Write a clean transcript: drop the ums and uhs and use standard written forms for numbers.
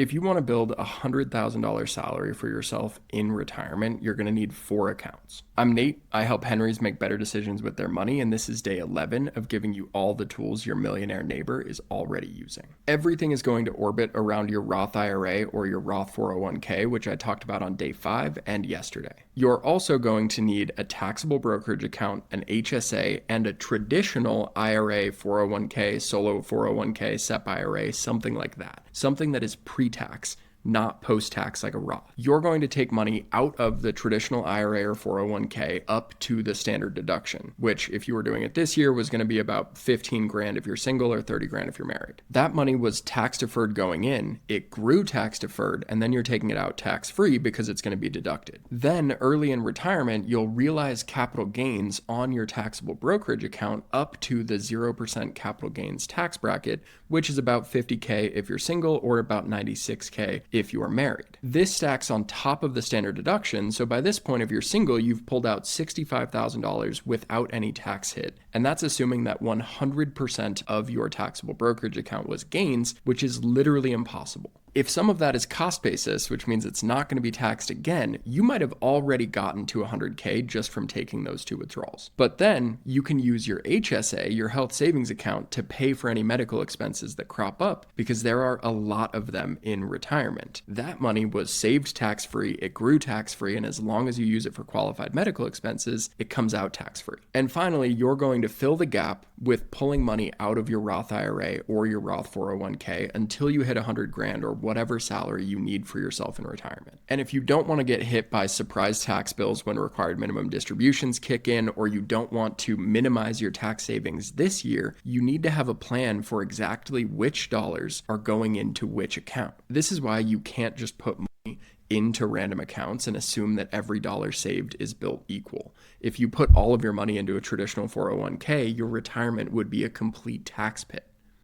If you want to build a $100,000 salary for yourself in retirement, you're going to need 4 accounts. I'm Nate. I help Henrys make better decisions with their money, and this is day 11 of giving you all the tools your millionaire neighbor is already using. Everything is going to orbit around your Roth IRA or your Roth 401k, which I talked about on day 5 and yesterday. You're also going to need a taxable brokerage account, an HSA, and a traditional IRA, 401k, solo 401k, SEP IRA, something like that. Something that is pre-tax, not post-tax like a Roth. You're going to take money out of the traditional IRA or 401k up to the standard deduction, which if you were doing it this year was going to be about 15 grand if you're single or 30 grand if you're married. That money was tax deferred going in, it grew tax deferred, and then you're taking it out tax free because it's going to be deducted. Then early in retirement, you'll realize capital gains on your taxable brokerage account up to the 0% capital gains tax bracket, which is about 50K if you're single or about 96K if you are married. This stacks on top of the standard deduction, so by this point, if you're single, you've pulled out $65,000 without any tax hit, and that's assuming that 100% of your taxable brokerage account was gains, which is literally impossible. If some of that is cost basis, which means it's not going to be taxed again, you might have already gotten to 100K just from taking those 2 withdrawals. But then you can use your HSA, your health savings account, to pay for any medical expenses that crop up because there are a lot of them in retirement. That money was saved tax-free, it grew tax-free, and as long as you use it for qualified medical expenses, it comes out tax-free. And finally, you're going to fill the gap with pulling money out of your Roth IRA or your Roth 401k until you hit 100 grand or whatever salary you need for yourself in retirement. And if you don't want to get hit by surprise tax bills when required minimum distributions kick in, or you don't want to minimize your tax savings this year, you need to have a plan for exactly which dollars are going into which account. This is why you can't just put money into random accounts and assume that every dollar saved is built equal. If you put all of your money into a traditional 401k, your retirement would be a complete tax pit.